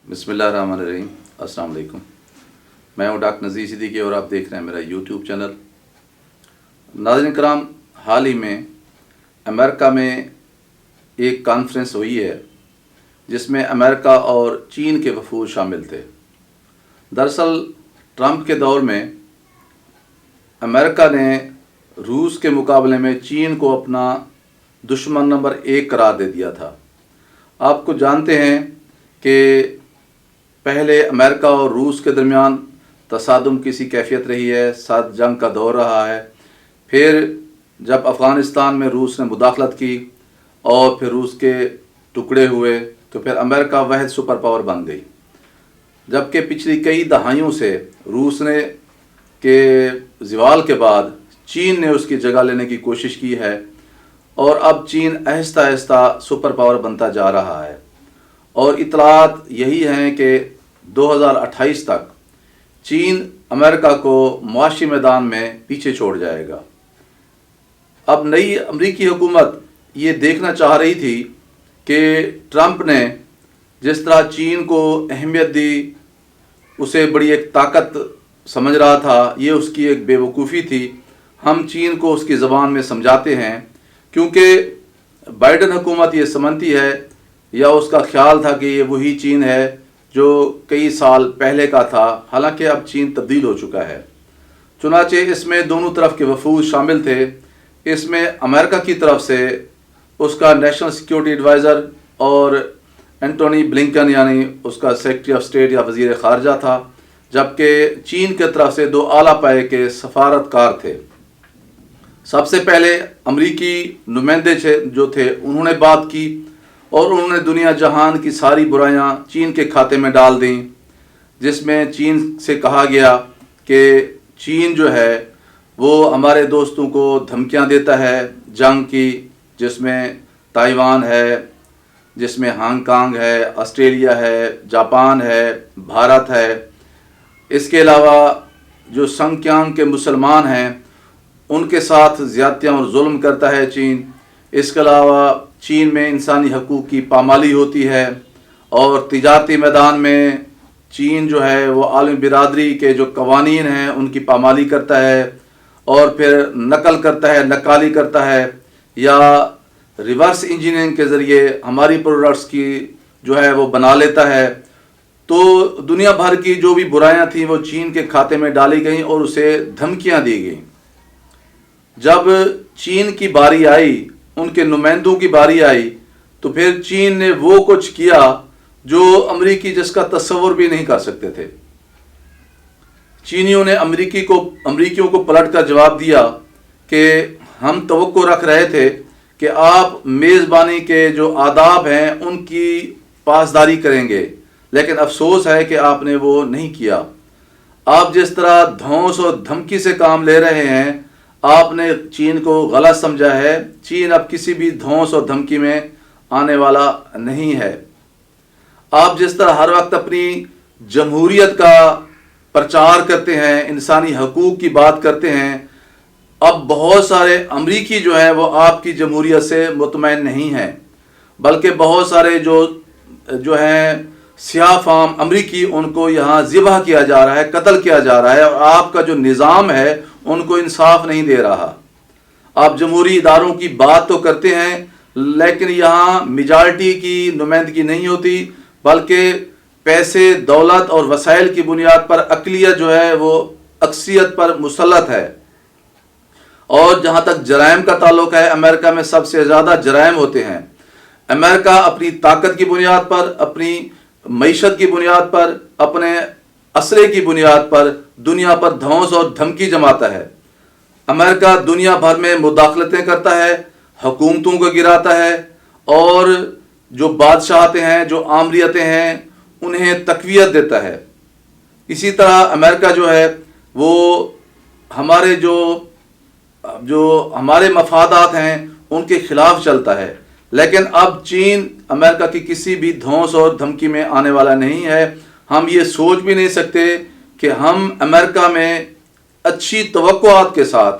बिस्मिल्लाहिर्रहमानिर्रहीम। अस्सलाम वालेकुम। मैं हूँ डॉक्टर नज़ीर सिद्दीकी और आप देख रहे हैं मेरा यूट्यूब चैनल। नाज़रीन कराम, हाल ही में अमेरिका में एक कॉन्फ्रेंस हुई है जिसमें अमेरिका और चीन के वफूद शामिल थे। दरअसल ट्रंप के दौर में अमेरिका ने रूस के मुकाबले में चीन को अपना दुश्मन नंबर 1 करार दे दिया था। आपको जानते हैं कि पहले अमेरिका और रूस के दरमियान तसादुम किसी कैफियत रही है, साथ जंग का दौर रहा है। फिर जब अफ़गानिस्तान में रूस ने मुदाखलत की और फिर रूस के टुकड़े हुए तो फिर अमेरिका वाहिद सुपर पावर बन गई। जबकि पिछली कई दहाइयों से रूस ने के ज़वाल के बाद चीन ने उसकी जगह लेने की कोशिश की है और अब चीन आहिस्ता आहिस्ता सुपर पावर बनता जा रहा है। और इतलात यही हैं कि 2028 तक चीन अमेरिका को मुआशी मैदान में पीछे छोड़ जाएगा। अब नई अमरीकी हुकूमत ये देखना चाह रही थी कि ट्रंप ने जिस तरह चीन को अहमियत दी, उसे बड़ी एक ताकत समझ रहा था, ये उसकी एक बेवकूफ़ी थी। हम चीन को उसकी ज़बान में समझाते हैं क्योंकि बाइडन हुकूमत ये समझती है या उसका ख्याल था कि ये वही चीन है जो कई साल पहले का था। हालांकि अब चीन तब्दील हो चुका है। चुनाचे इसमें दोनों तरफ के वफूद शामिल थे। इसमें अमेरिका की तरफ से उसका नेशनल सिक्योरिटी एडवाइज़र और एंटोनी ब्लिंकन यानी उसका सेक्रेटरी ऑफ स्टेट या वज़ीर ख़ारजा था, जबकि चीन की तरफ से 2 आला पाए के सफारतकार थे। सबसे पहले अमरीकी नुमाइंदे जो थे उन्होंने बात की और उन्होंने दुनिया जहान की सारी बुराइयां चीन के खाते में डाल दी, जिसमें चीन से कहा गया कि चीन जो है वो हमारे दोस्तों को धमकियां देता है जंग की, जिसमें ताइवान है, जिसमें हांगकांग है, ऑस्ट्रेलिया है, जापान है, भारत है। इसके अलावा जो संख्यांक के मुसलमान हैं उनके साथ ज़्यादतियाँ और जुल्म करता है चीन। इसके अलावा चीन में इंसानी हकूक़ की पामाली होती है और तिजारती मैदान में चीन जो है वो आलमी बिरादरी के जो कवानीन हैं उनकी पामाली करता है और फिर नकल करता है, नकाली करता है या रिवर्स इंजीनियरिंग के ज़रिए हमारी प्रोडक्ट्स की जो है वो बना लेता है। तो दुनिया भर की जो भी बुराइयां थी वो चीन के खाते में डाली गई और उसे धमकियां दी गई। जब चीन की बारी आई, उनके नुमाइंदों की बारी आई, तो फिर चीन ने वो कुछ किया जो अमरीकी जिसका तस्वुर भी नहीं कर सकते थे। चीनियों ने अमरीकियों को पलट कर जवाब दिया कि हम तवक्को रख रहे थे कि आप मेज़बानी के जो आदाब हैं उनकी पासदारी करेंगे, लेकिन अफसोस है कि आपने वो नहीं किया। आप जिस तरह धौंस और धमकी से काम ले रहे हैं, आपने चीन को गलत समझा है। चीन अब किसी भी धौंस और धमकी में आने वाला नहीं है। आप जिस तरह हर वक्त अपनी जमहूरियत का प्रचार करते हैं, इंसानी हकूक़ की बात करते हैं, अब बहुत सारे अमरीकी जो हैं वो आपकी जमहूरियत से मुतमईन नहीं हैं, बल्कि बहुत सारे जो हैं सियाह फाम अमरीकी, उनको यहाँ ज़िबह किया जा रहा है, कत्ल किया जा रहा है और आपका जो निज़ाम है उनको इंसाफ नहीं दे रहा। आप जमहूरी इदारों की बात तो करते हैं लेकिन यहाँ मेजॉरिटी की नुमाइंदगी नहीं होती, बल्कि पैसे, दौलत और वसाइल की बुनियाद पर अक़लियत जो है वो अक्सियत पर मुसल्लत है। और जहाँ तक जराइम का ताल्लुक है, अमेरिका में सबसे ज़्यादा जराइम होते हैं। अमेरिका अपनी ताकत की बुनियाद पर, अपनी मईशत की बुनियाद पर, अपने असले की बुनियाद पर दुनिया पर धौंस और धमकी जमाता है। अमेरिका दुनिया भर में मुदाखलतें करता है, हुकूमतों को गिराता है और जो बादशाहतें हैं, जो आमरीतें हैं, उन्हें तक़वियत देता है। इसी तरह अमेरिका जो है वो हमारे जो हमारे मफादात हैं उनके ख़िलाफ़ चलता है। लेकिन अब चीन अमेरिका की किसी भी धौंस और धमकी में आने वाला नहीं है। हम ये सोच भी नहीं सकते कि हम अमेरिका में अच्छी तवक्कुआत के साथ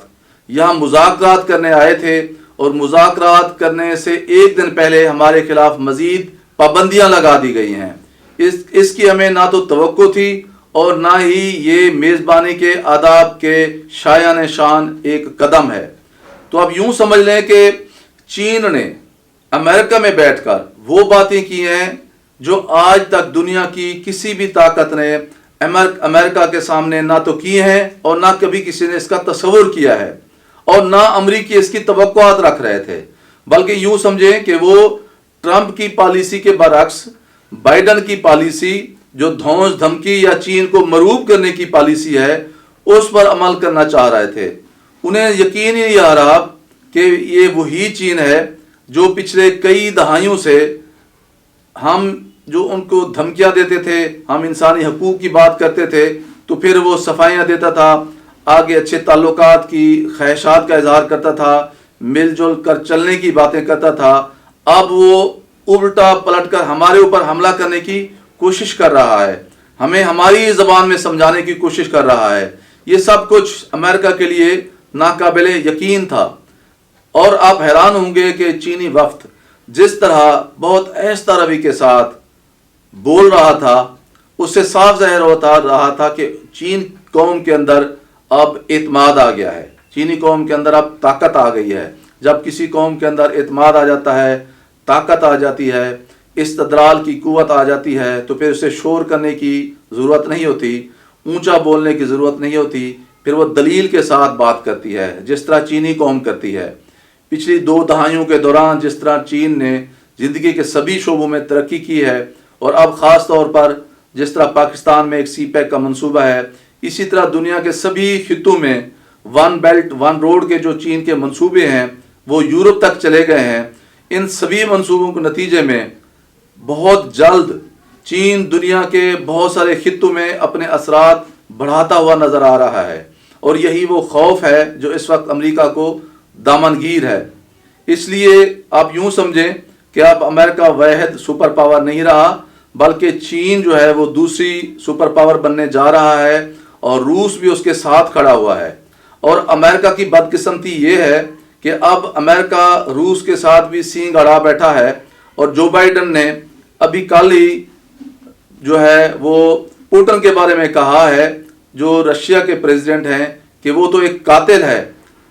यहाँ मुज़ाकरात करने आए थे और मुज़ाकरात करने से एक दिन पहले हमारे खिलाफ मज़ीद पाबंदियाँ लगा दी गई हैं اس کی ہمیں نہ تو توقع تھی اور نہ ہی یہ میزبانی کے آداب کے شایان شان ایک قدم ہے۔ تو اب یوں سمجھ لیں کہ چین نے امریکہ میں بیٹھ کر وہ باتیں کی ہیں جو آج تک دنیا کی کسی بھی طاقت نے امریکہ کے سامنے نہ تو کی ہیں اور نہ کبھی کسی نے اس کا تصور کیا ہے، اور نہ امریکی اس کی توقعات رکھ رہے تھے۔ بلکہ یوں سمجھیں کہ وہ ٹرمپ کی پالیسی کے برعکس بائیڈن کی پالیسی جو دھونس دھمکی یا چین کو مروب کرنے کی پالیسی ہے اس پر عمل کرنا چاہ رہے تھے۔ انہیں یقین ہی نہیں آ رہا کہ یہ وہی چین ہے جو پچھلے کئی دہائیوں سے ہم جو ان کو دھمکیاں دیتے تھے، ہم انسانی حقوق کی بات کرتے تھے تو پھر وہ صفائیاں دیتا تھا، آگے اچھے تعلقات کی خواہشات کا اظہار کرتا تھا، مل جل کر چلنے کی باتیں کرتا تھا۔ اب وہ الٹا پلٹ کر ہمارے اوپر حملہ کرنے کی کوشش کر رہا ہے، ہمیں ہماری زبان میں سمجھانے کی کوشش کر رہا ہے۔ یہ سب کچھ امریکہ کے لیے ناقابل یقین تھا، اور آپ حیران ہوں گے کہ چینی وفد جس طرح بہت ایستا روی کے ساتھ بول رہا تھا، اس سے صاف ظاہر ہوتا رہا تھا کہ چین قوم کے اندر اب اعتماد آ گیا ہے، چینی قوم کے اندر اب طاقت آ گئی ہے۔ جب کسی قوم کے اندر اعتماد آ جاتا ہے، طاقت آ جاتی ہے، استدلال کی قوت آ جاتی ہے، تو پھر اسے شور کرنے کی ضرورت نہیں ہوتی، اونچا بولنے کی ضرورت نہیں ہوتی، پھر وہ دلیل کے ساتھ بات کرتی ہے، جس طرح چینی قوم کرتی ہے۔ پچھلی 2 دہائیوں کے دوران جس طرح چین نے زندگی کے سبھی شعبوں میں ترقی کی ہے، اور اب خاص طور پر جس طرح پاکستان میں ایک سی پیک کا منصوبہ ہے، اسی طرح دنیا کے سبھی خطوں میں ون بیلٹ ون روڈ کے جو چین کے منصوبے ہیں وہ یورپ تک چلے گئے ہیں۔ ان سبھی منصوبوں کے نتیجے میں بہت جلد چین دنیا کے بہت سارے خطوں میں اپنے اثرات بڑھاتا ہوا نظر آ رہا ہے، اور یہی وہ خوف ہے جو اس وقت امریکہ کو دامنگیر ہے۔ اس لیے آپ یوں سمجھیں کہ اب امریکہ واحد سپر پاور نہیں رہا، بلکہ چین جو ہے وہ دوسری سپر پاور بننے جا رہا ہے، اور روس بھی اس کے ساتھ کھڑا ہوا ہے۔ اور امریکہ کی بدقسمتی یہ ہے کہ اب امریکہ روس کے ساتھ بھی سینگ اڑا بیٹھا ہے، اور جو بائیڈن نے ابھی کل ہی جو ہے وہ پوٹن کے بارے میں کہا ہے، جو رشیا کے پریزیڈنٹ ہیں، کہ وہ تو ایک قاتل ہے۔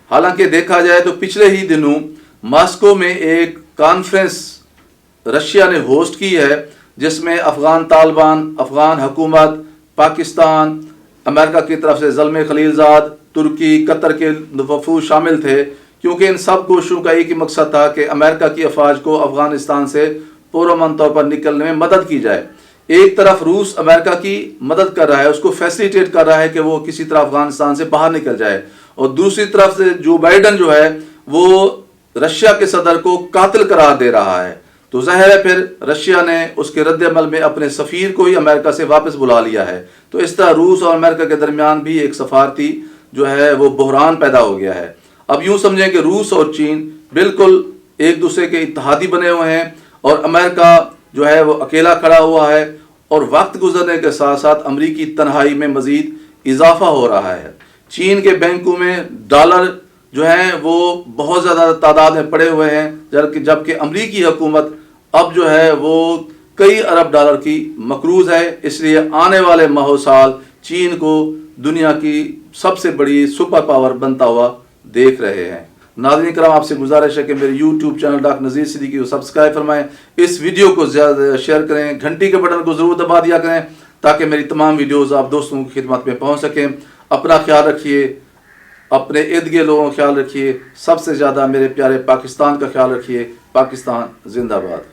حالانکہ دیکھا جائے تو پچھلے ہی دنوں ماسکو میں ایک کانفرنس رشیا نے ہوسٹ کی ہے، جس میں افغان طالبان، افغان حکومت، پاکستان، امریکہ کی طرف سے زلمے خلیلزاد، ترکی، قطر کے وفود شامل تھے، کیونکہ ان سب کوششوں کا ایک ہی مقصد تھا کہ امریکہ کی افواج کو افغانستان سے پرامن طور پر نکلنے میں مدد کی جائے۔ ایک طرف روس امریکہ کی مدد کر رہا ہے، اس کو فیسیلیٹیٹ کر رہا ہے کہ وہ کسی طرح افغانستان سے باہر نکل جائے، اور دوسری طرف سے جو بائیڈن جو ہے وہ رشیا کے صدر کو قاتل قرار دے رہا ہے۔ تو ظاہر ہے پھر رشیا نے اس کے رد عمل میں اپنے سفیر کو ہی امریکہ سے واپس بلا لیا ہے۔ تو اس طرح روس اور امریکہ کے درمیان بھی ایک سفارتی جو ہے وہ بحران پیدا ہو گیا ہے۔ اب یوں سمجھیں کہ روس اور چین بالکل ایک دوسرے کے اتحادی بنے ہوئے ہیں، اور امریکہ جو ہے وہ اکیلا کھڑا ہوا ہے، اور وقت گزرنے کے ساتھ ساتھ امریکی تنہائی میں مزید اضافہ ہو رہا ہے۔ چین کے بینکوں میں ڈالر جو ہیں وہ بہت زیادہ تعداد میں پڑے ہوئے ہیں، جبکہ امریکی حکومت اب جو ہے وہ کئی ارب ڈالر کی مقروض ہے۔ اس لیے آنے والے ماہ سال چین کو دنیا کی سب سے بڑی سپر پاور بنتا ہوا دیکھ رہے ہیں۔ ناظرین کرام، آپ سے گزارش ہے کہ میرے YouTube channel doctor Nazir Siddiqui کو سبسکرائب فرمائیں، اس ویڈیو کو زیادہ شیئر کریں، گھنٹی کے بٹن کو ضرور دبا دیا کریں تاکہ میری تمام ویڈیوز آپ دوستوں کی خدمت میں پہنچ سکیں۔ اپنا خیال رکھیے، اپنے ارد گرد لوگوں کا خیال رکھیے، سب سے زیادہ میرے پیارے پاکستان کا خیال رکھیے۔ پاکستان زندہ باد۔